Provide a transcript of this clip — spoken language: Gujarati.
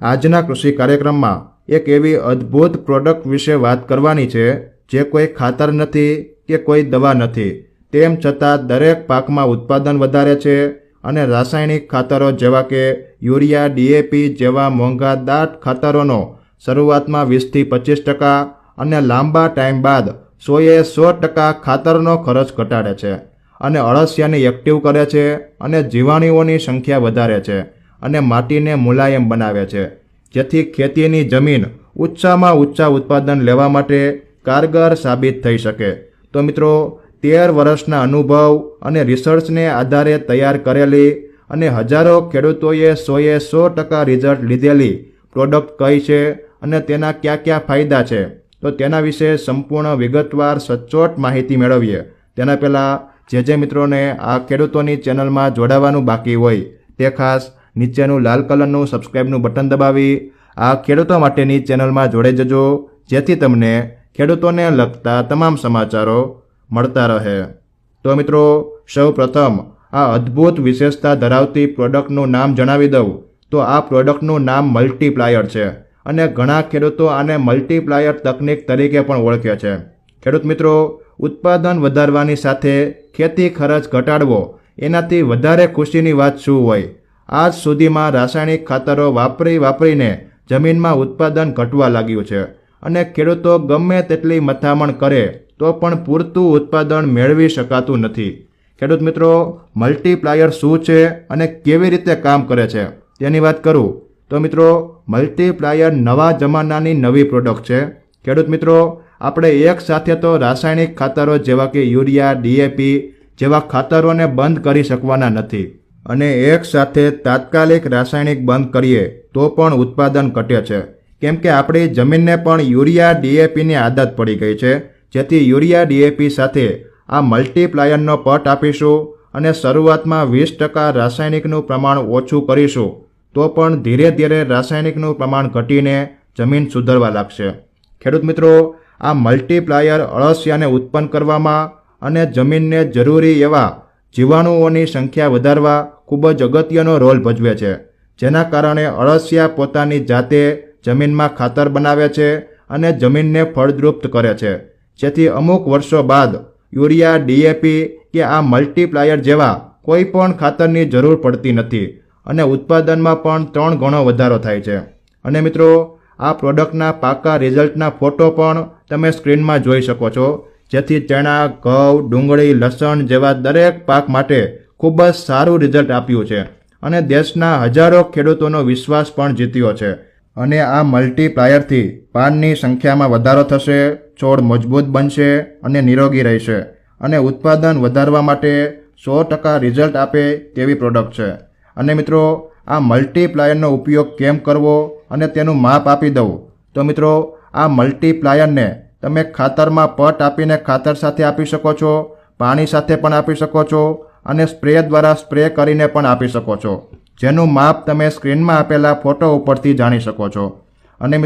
આજના કૃષિ કાર્યક્રમમાં એક એવી અદ્ભુત પ્રોડક્ટ વિશે વાત કરવાની છે જે કોઈ ખાતર નથી કે કોઈ દવા નથી, તેમ છતાં દરેક પાકમાં ઉત્પાદન વધારે છે અને રાસાયણિક ખાતરો જેવા કે યુરિયા, ડીએપી જેવા મોંઘા દાટ ખાતરોનો શરૂઆતમાં 20થી 25% અને લાંબા ટાઈમ બાદ 100% ખાતરનો ખર્ચ ઘટાડે છે અને અળસિયાને એક્ટિવ કરે છે અને જીવાણુઓની સંખ્યા વધારે છે અને માટીને મુલાયમ બનાવે છે, જેથી ખેતીની જમીન ઊંચામાં ઊંચા ઉત્પાદન લેવા માટે કારગર સાબિત થઈ શકે। તો મિત્રો 13 વર્ષના અનુભવ અને રિસર્ચને આધારે તૈયાર કરેલી અને હજારો ખેડૂતોએ 100% રિઝલ્ટ લીધેલી પ્રોડક્ટ કઈ છે અને તેના કયા કયા ફાયદા છે, તો તેના વિશે સંપૂર્ણ વિગતવાર સચોટ માહિતી મેળવીએ। તેના પહેલાં જે મિત્રોને આ ખેડૂતોની ચેનલમાં જોડાવાનું બાકી હોય તે ખાસ નીચેનું લાલ કલરનું સબસ્ક્રાઈબનું બટન દબાવી આ ખેડૂતો માટેની ચેનલમાં જોડાઈ જજો, જેથી તમને ખેડૂતોને લગતા તમામ સમાચારો મળતા રહે। તો મિત્રો સૌ પ્રથમ આ અદ્ભુત વિશેષતા ધરાવતી પ્રોડક્ટનું નામ જણાવી દઉં તો આ પ્રોડક્ટનું નામ મલ્ટીપ્લાયર છે અને ઘણા ખેડૂતો આને મલ્ટીપ્લાયર તકનિક તરીકે પણ ઓળખે છે। ખેડૂત મિત્રો, ઉત્પાદન વધારવાની સાથે ખેતી ખર્ચ ઘટાડવો એનાથી વધારે ખુશીની વાત શું હોય? આજ સુધીમાં રાસાયણિક ખાતરો વાપરીને જમીનમાં ઉત્પાદન ઘટવા લાગ્યું છે અને ખેડૂતો ગમે તેટલી મથામણ કરે તો પણ પૂરતું ઉત્પાદન મેળવી શકાતું નથી। ખેડૂત મિત્રો, મલ્ટીપ્લાયર શું છે અને કેવી રીતે કામ કરે છે તેની વાત કરું તો મિત્રો, મલ્ટીપ્લાયર નવા જમાનાની નવી પ્રોડક્ટ છે। ખેડૂત મિત્રો, આપણે એક સાથે તો રાસાયણિક ખાતરો જેવા કે યુરિયા, ડીએપી જેવા ખાતરોને બંધ કરી શકવાના નથી અને એક સાથે તાત્કાલિક રાસાયણિક બંધ કરીએ તો પણ ઉત્પાદન ઘટે છે, કેમ કે આપણી જમીનને પણ યુરિયા, ડીએપીની આદત પડી ગઈ છે, જેથી યુરિયા, ડીએપી સાથે આ મલ્ટીપ્લાયરનો પટ આપીશું અને શરૂઆતમાં 20% રાસાયણિકનું પ્રમાણ ઓછું કરીશું તો પણ ધીરે ધીરે રાસાયણિકનું પ્રમાણ ઘટીને જમીન સુધરવા લાગશે। ખેડૂત મિત્રો, આ મલ્ટીપ્લાયર અળસિયાને ઉત્પન્ન કરવામાં અને જમીનને જરૂરી એવા જીવાણુઓની સંખ્યા વધારવા ખૂબ જ અગત્યનો રોલ ભજવે છે, જેના કારણે અળસિયા પોતાની જાતે જમીનમાં ખાતર બનાવે છે અને જમીનને ફળદ્રુપ કરે છે, જેથી અમુક વર્ષો બાદ યુરિયા, ડીએપી કે આ મલ્ટીપ્લાયર જેવા કોઈ પણ ખાતરની જરૂર પડતી નથી અને ઉત્પાદનમાં પણ 3 ગણો વધારો થાય છે। અને મિત્રો, આ પ્રોડક્ટના પાકા રિઝલ્ટના ફોટો પણ તમે સ્ક્રીનમાં જોઈ શકો છો, જેથી ચણા, ઘઉં, ડુંગળી, લસણ જેવા દરેક પાક માટે ખૂબ જ સારું રિઝલ્ટ આપ્યું છે અને દેશના હજારો ખેડૂતોનો વિશ્વાસ પણ જીત્યો છે। અને આ મલ્ટીપ્લાયરથી પાનની સંખ્યામાં વધારો થશે, છોડ મજબૂત બનશે અને નિરોગી રહેશે અને ઉત્પાદન વધારવા માટે 100% રિઝલ્ટ આપે તેવી પ્રોડક્ટ છે। અને મિત્રો, આ મલ્ટીપ્લાયરનો ઉપયોગ કેમ કરવો અને તેનું માપ આપી દઉં તો મિત્રો, આ મલ્ટીપ્લાયરને તમે ખાતરમાં પટ આપીને ખાતર સાથે આપી શકો છો, પાણી સાથે પણ આપી શકો છો અને સ્પ્રે દ્વારા સ્પ્રે કરીને પણ આપી શકો છો, જેનું માપ તમે સ્ક્રીનમાં આપેલા ફોટો ઉપરથી જાણી શકો છો। અને